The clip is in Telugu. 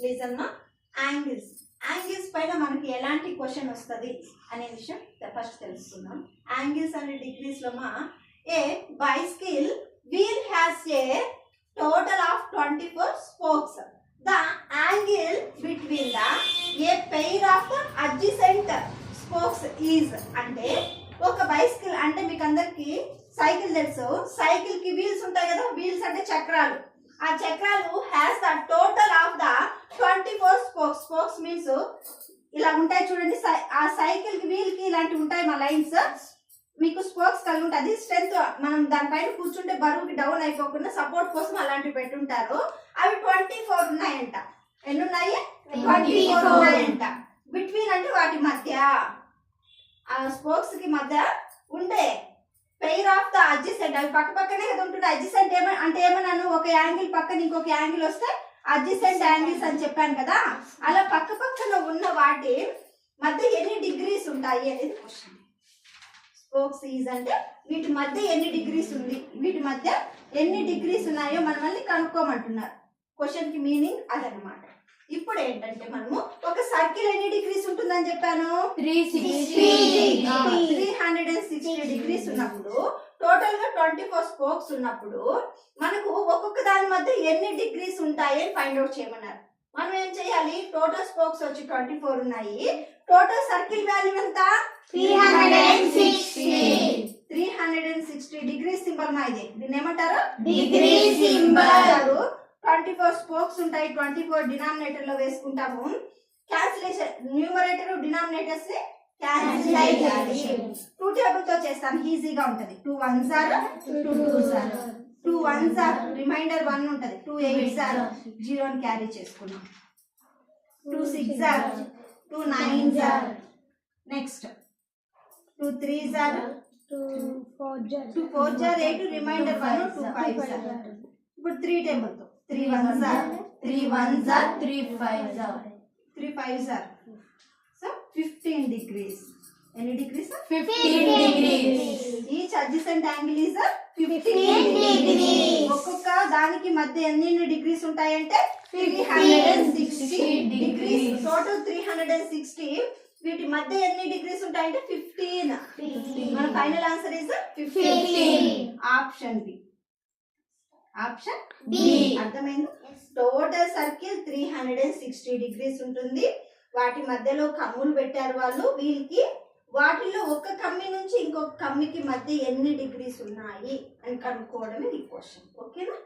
లిజన్ మా యాంగిల్స్. యాంగిల్స్ పైన మనకి ఎలాంటి క్వశ్చన్ వస్తుంది అనే విషయం ఫస్ట్ తెలుసుకుందాం. యాంగిల్స్ అండ్ డిగ్రీస్ లో మా a bicycle wheel has a total of 24 spokes. The angle between the a pair of the adjacent spokes is అంటే ఒక బైసికల్ అంటే మీకు అందరికి సైకిల్ తెలుసు, సైకిల్ కి వీల్స్ ఉంటాయి కదా, వీల్స్ అంటే చక్రాలు. ఆ చక్రాలు has the total of the 24 spokes. Spokes means ఇలా ఉంటాయి చూడండి. ఆ సైకిల్ కి వీల్ కి ఇలాంటివి ఉంటాయి మా లైన్స్, మీకు స్పోక్స్ కలిగి ఉంటుంది. అది స్ట్రెంత్, మనం దానిపైన కూర్చుంటే బరువుకి డౌన్ అయిపోకుండా సపోర్ట్ కోసం అలాంటివి పెట్టుంటారు. అవి 24 ఉన్నాయంట. ఎన్ని ఉన్నాయి? 24 ఉన్నాయంట. బిట్వీన్ అంటే వాటి మధ్య, ఆ స్పోక్స్ కి మధ్య ఉండే పెయిర్ ఆఫ్ ద అడ్జసెంట్, అవి పక్క పక్కనే కదా ఉంటున్నాయి. అడ్జసెంట్ అంటే ఏమన్నాను, ఒక యాంగిల్ పక్కన ఇంకొక యాంగిల్ వస్తే అడ్జసెంట్ యాంగిల్స్ అని చెప్పాను కదా. అలా పక్క పక్కన ఉన్న వాటి మధ్య ఎన్ని డిగ్రీస్ ఉంటాయి అనేది క్వశ్చన్. స్పోక్స్ ఈజ్ అంటే వీటి మధ్య ఎన్ని డిగ్రీస్ ఉంది, వీటి మధ్య ఎన్ని డిగ్రీస్ ఉన్నాయో మనల్ని కనుక్కోమంటున్నారు. క్వశ్చన్ కి మీనింగ్ అదనమాట. ఇప్పుడు ఏంటంటే మనము ఒక సర్కిల్ ఎన్ని డిగ్రీస్ ఉంటుందని చెప్పాను, 360 డిగ్రీస్ ఉన్నప్పుడు, టోటల్ గా 24 స్పోక్స్ ఉన్నప్పుడు మనకు ఒక్కొక్క దాని మధ్య ఎన్ని డిగ్రీస్ ఉంటాయి అని ఫైండ్ అవుట్ చేయమన్నారు. మనం ఏం చేయాలి, టోటల్ స్పోక్స్ వచ్చి 24 ఉన్నాయి. టోటల్ సర్కిల్ వాల్యూ ఎంత? 360 డిగ్రీస్ సింబల్ మా ఇది. దీన్ని ఏమంటారు? Degree symbol. 24 స్పోక్స్ ఉంటాయి. 24 డినామినేటర్ లో వేసుకుంటాము. క్యాన్సిలేషన్, న్యూమరేటర్ డినామినేటర్స్ క్యాన్సిల్ చేయాలి. 2 టేబుల్ తో చేస్తాను, ఈజీగా ఉంటది. 2 1s are 2 2s are 2 1s are reminder 1 ఉంటది. 2 8s are 0 ని క్యారీ చేసుకున్నాం. 2 6s are 2 9s are next 2 3s are 2 4s are 8 reminder 1 2 5s are. ఇప్పుడు 3 టేబుల్ తో 3 1s are 3 1s are 3 5s are 3 5s are. So 15 degrees. ఎన్ని degrees? 15 degrees. Each adjacent angle is 15 degrees. ఒక్కొక్క దానికి మధ్య ఎన్ని డిగ్రీస్ ఉంటాయంటే 360 డిగ్రీస్. టోటల్ 360. వీటి మధ్య ఎన్ని డిగ్రీస్ ఉంటాయంటే 15. మన final answer is 15. Option B. Option B. అర్థమైంది? టోటల్ సర్కిల్ 360 డిగ్రీస్ ఉంటుంది. వాటి మధ్యలో కమ్ములు పెట్టారు వాళ్ళు వీళ్ళకి. వాటిలో ఒక కమ్మి నుంచి ఇంకొక కమ్మికి మధ్య ఎన్ని డిగ్రీస్ ఉన్నాయి అని కనుక్కోవడమే ఈ క్వశ్చన్. ఓకేనా?